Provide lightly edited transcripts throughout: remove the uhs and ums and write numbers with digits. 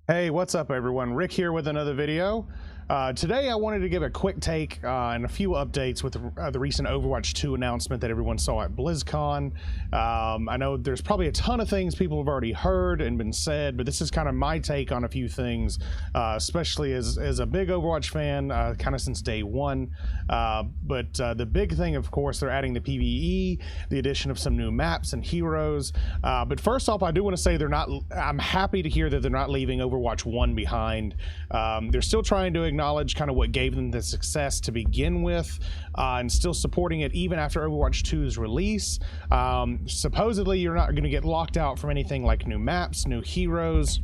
Hey, what's up everyone? Rick here with another video. Today I wanted to give a quick take and a few updates with the recent Overwatch 2 announcement that everyone saw at BlizzCon. I know there's probably a ton of things people have already heard and been said, but this is kind of my take on a few things, especially as a big Overwatch fan, kind of since day one. But the big thing, of course, they're adding the PvE, the addition of some new maps and heroes. But first off, I do want to say I'm happy to hear that they're not leaving Overwatch 1 behind. They're still trying to acknowledge kind of what gave them the success to begin with, and still supporting it even after Overwatch 2's release. Supposedly you're not going to get locked out from anything like new maps, new heroes.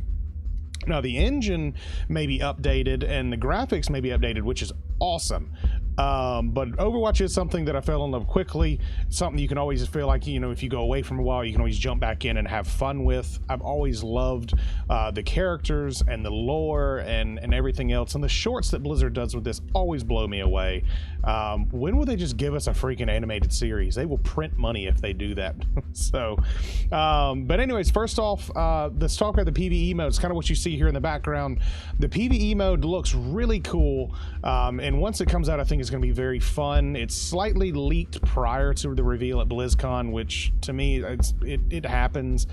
Now the engine may be updated and the graphics may be updated, which is awesome. But Overwatch is something that I fell in love quickly. Something you can always feel like, you know, if you go away from a while, you can always jump back in and have fun with. I've always loved the characters and the lore and everything else. And the shorts that Blizzard does with this always blow me away. When will they just give us a freaking animated series? They will print money if they do that. So, but anyways, first off, let's talk about the PvE mode. It's kind of what you see here in the background. The PvE mode looks really cool. And once it comes out, I think it's going to be very fun. It's slightly leaked prior to the reveal at BlizzCon, which to me, it happens.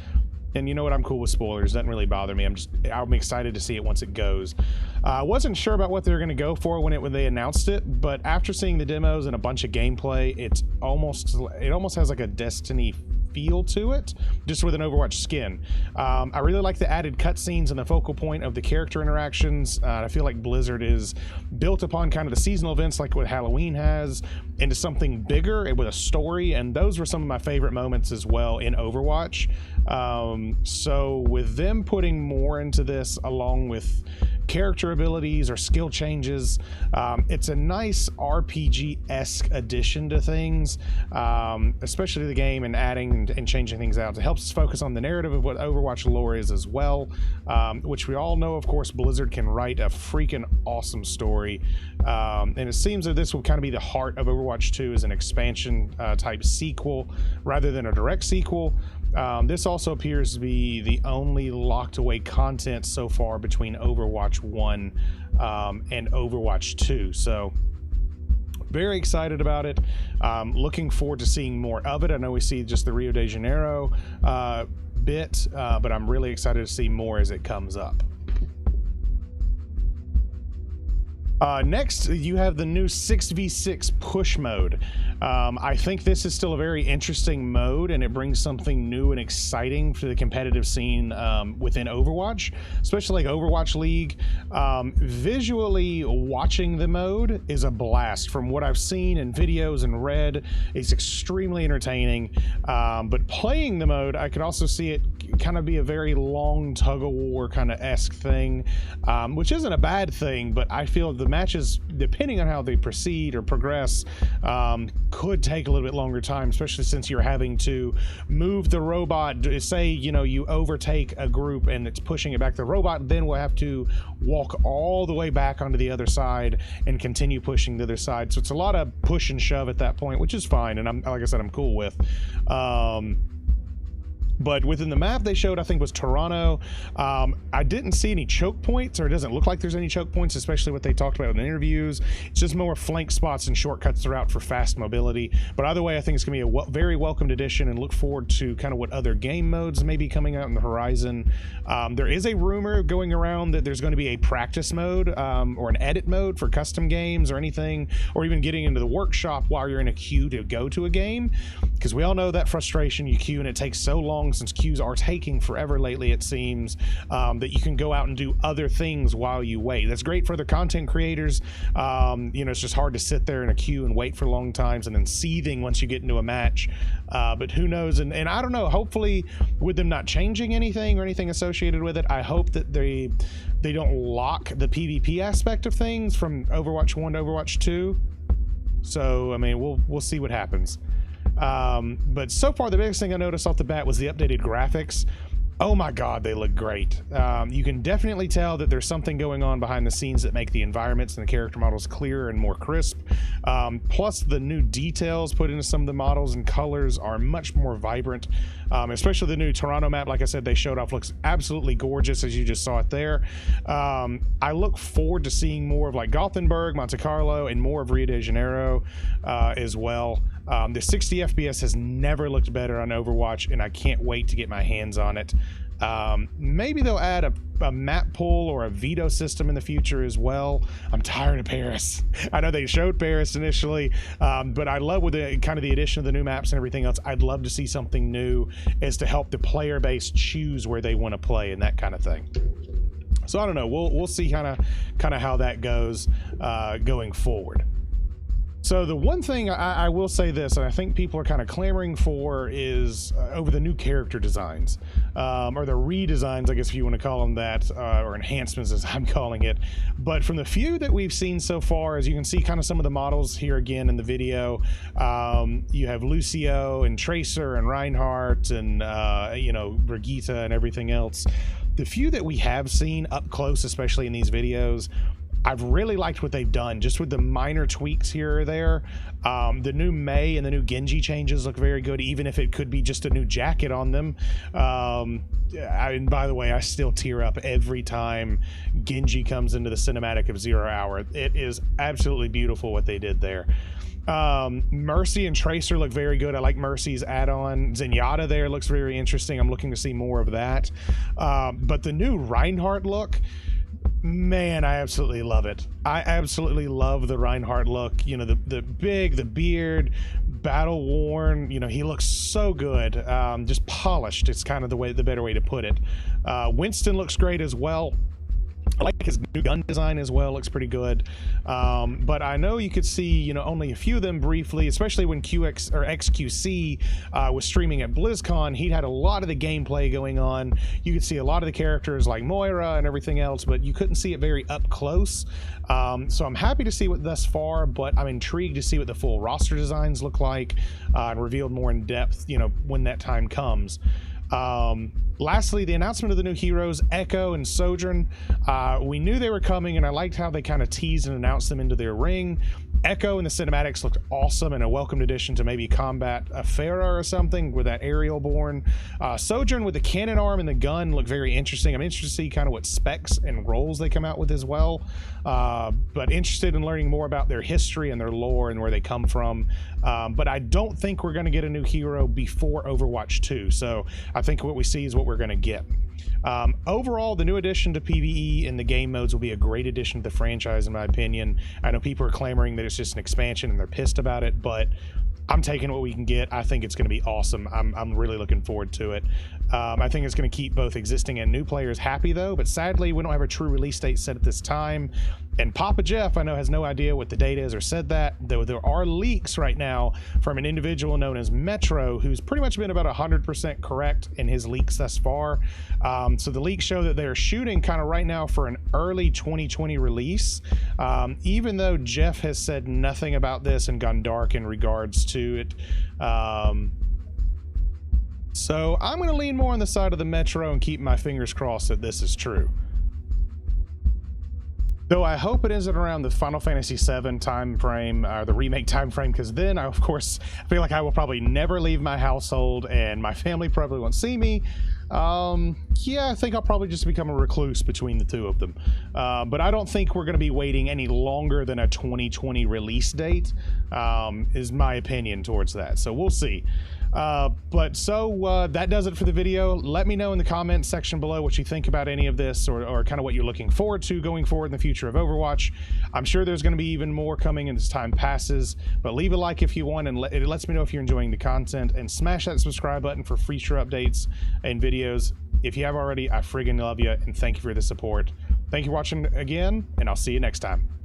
And you know what? I'm cool with spoilers. Doesn't really bother me. I'm excited to see it once it goes. I wasn't sure about what they were going to go for when they announced it, but after seeing the demos and a bunch of gameplay, it almost has like a Destiny feel to it, just with an Overwatch skin. I really like the added cutscenes and the focal point of the character interactions. I feel like Blizzard is built upon kind of the seasonal events like what Halloween has into something bigger and with a story, and those were some of my favorite moments as well in Overwatch. So with them putting more into this along with character abilities or skill changes, it's a nice RPG-esque addition to things, especially the game, and adding and changing things out. It helps us focus on the narrative of what Overwatch lore is as well, which we all know, of course, Blizzard can write a freaking awesome story. And it seems that this will kind of be the heart of Overwatch 2 as an expansion type sequel rather than a direct sequel. This also appears to be the only locked away content so far between Overwatch 1 and Overwatch 2. So very excited about it. Looking forward to seeing more of it. I know we see just the Rio de Janeiro bit, but I'm really excited to see more as it comes up. Next, you have the new 6v6 push mode. I think this is still a very interesting mode, and it brings something new and exciting for the competitive scene within Overwatch, especially like Overwatch League. Visually watching the mode is a blast. From what I've seen in videos and read, it's extremely entertaining. But playing the mode, I could also see it kind of be a very long tug-of-war kind of esque thing, which isn't a bad thing, but I feel the matches, depending on how they proceed or progress, could take a little bit longer time, especially since you're having to move the robot. Say, you know, you overtake a group and it's pushing it back, the robot then will have to walk all the way back onto the other side and continue pushing the other side. So it's a lot of push and shove at that point, which is fine, and like I said, I'm cool with. But within the map they showed, I think, was Toronto. I didn't see any choke points, or it doesn't look like there's any choke points, especially what they talked about in the interviews. It's just more flank spots and shortcuts throughout for fast mobility. But either way, I think it's going to be a very welcomed addition, and look forward to kind of what other game modes may be coming out on the horizon. There is a rumor going around that there's going to be a practice mode or an edit mode for custom games or anything, or even getting into the workshop while you're in a queue to go to a game, because we all know that frustration. You queue and it takes so long, since queues are taking forever lately, it seems, that you can go out and do other things while you wait. That's great for the content creators. You know, it's just hard to sit there in a queue and wait for long times and then seething once you get into a match. But who knows? And I don't know, hopefully with them not changing anything or anything associated with it, I hope that they don't lock the PvP aspect of things from Overwatch 1 to Overwatch 2. So, I mean, we'll see what happens. But so far, the biggest thing I noticed off the bat was the updated graphics. Oh my God, they look great. You can definitely tell that there's something going on behind the scenes that make the environments and the character models clearer and more crisp. Plus, the new details put into some of the models and colors are much more vibrant. Especially the new Toronto map, like I said, they showed off, looks absolutely gorgeous, as you just saw it there. I look forward to seeing more of like Gothenburg, Monte Carlo, and more of Rio de Janeiro as well. The 60 FPS has never looked better on Overwatch, and I can't wait to get my hands on it. Maybe they'll add a map pool or a veto system in the future as well. I'm tired of Paris. I know they showed Paris initially, but I love with the kind of the addition of the new maps and everything else. I'd love to see something new as to help the player base choose where they want to play and that kind of thing. So I don't know. We'll see kind of how that goes going forward. So the one thing I will say this, and I think people are kind of clamoring for, is over the new character designs, or the redesigns, I guess if you want to call them that, or enhancements as I'm calling it. But from the few that we've seen so far, as you can see kind of some of the models here again in the video, you have Lucio and Tracer and Reinhardt and, you know, Brigitte and everything else. The few that we have seen up close, especially in these videos, I've really liked what they've done, just with the minor tweaks here or there. The new Mei and the new Genji changes look very good, even if it could be just a new jacket on them. And by the way, I still tear up every time Genji comes into the cinematic of 0 Hour. It is absolutely beautiful what they did there. Mercy and Tracer look very good. I like Mercy's add-on. Zenyatta there looks very interesting. I'm looking to see more of that. But the new Reinhardt look, man, I absolutely love it. I absolutely love the Reinhardt look. You know, the beard, battle worn. You know, he looks so good. Just polished. It's kind of the better way to put it. Winston looks great as well. I like his new gun design as well, looks pretty good. But I know you could see, you know, only a few of them briefly, especially when XQC was streaming at BlizzCon. He had a lot of the gameplay going on. You could see a lot of the characters like Moira and everything else, but you couldn't see it very up close. So I'm happy to see what thus far, but I'm intrigued to see what the full roster designs look like, and revealed more in depth, you know, when that time comes. Lastly, the announcement of the new heroes, Echo and Sojourn. We knew they were coming, and I liked how they kind of teased and announced them into their ring. Echo in the cinematics looked awesome, and a welcomed addition to maybe combat a Pharah or something with that aerial born. Sojourn with the cannon arm and the gun looked very interesting. I'm interested to see kind of what specs and roles they come out with as well. But interested in learning more about their history and their lore and where they come from. But I don't think we're going to get a new hero before Overwatch 2. So I think what we see is what we're going to get. Overall, the new addition to PvE and the game modes will be a great addition to the franchise, in my opinion. I know people are clamoring that it's just an expansion and they're pissed about it, but I'm taking what we can get. I think it's going to be awesome. I'm really looking forward to it. I think it's going to keep both existing and new players happy, though, but sadly, we don't have a true release date set at this time. And Papa Jeff, I know, has no idea what the date is or said that, though there are leaks right now from an individual known as Metro, who's pretty much been about 100% correct in his leaks thus far. So the leaks show that they're shooting kind of right now for an early 2020 release, even though Jeff has said nothing about this and gone dark in regards to it. So I'm going to lean more on the side of the Metro and keep my fingers crossed that this is true. Though I hope it isn't around the Final Fantasy VII time frame, or the remake time frame, because then I, of course, feel like I will probably never leave my household and my family probably won't see me. Yeah, I think I'll probably just become a recluse between the two of them. But I don't think we're going to be waiting any longer than a 2020 release date, is my opinion towards that. So we'll see. That does it for the video. Let me know in the comments section below what you think about any of this, or kind of what you're looking forward to going forward in the future of Overwatch. I'm sure there's going to be even more coming as time passes, but leave a like if you want, and it lets me know if you're enjoying the content, and smash that subscribe button for future updates and videos. If you have already, I friggin' love you, and thank you for the support. Thank you for watching again, and I'll see you next time.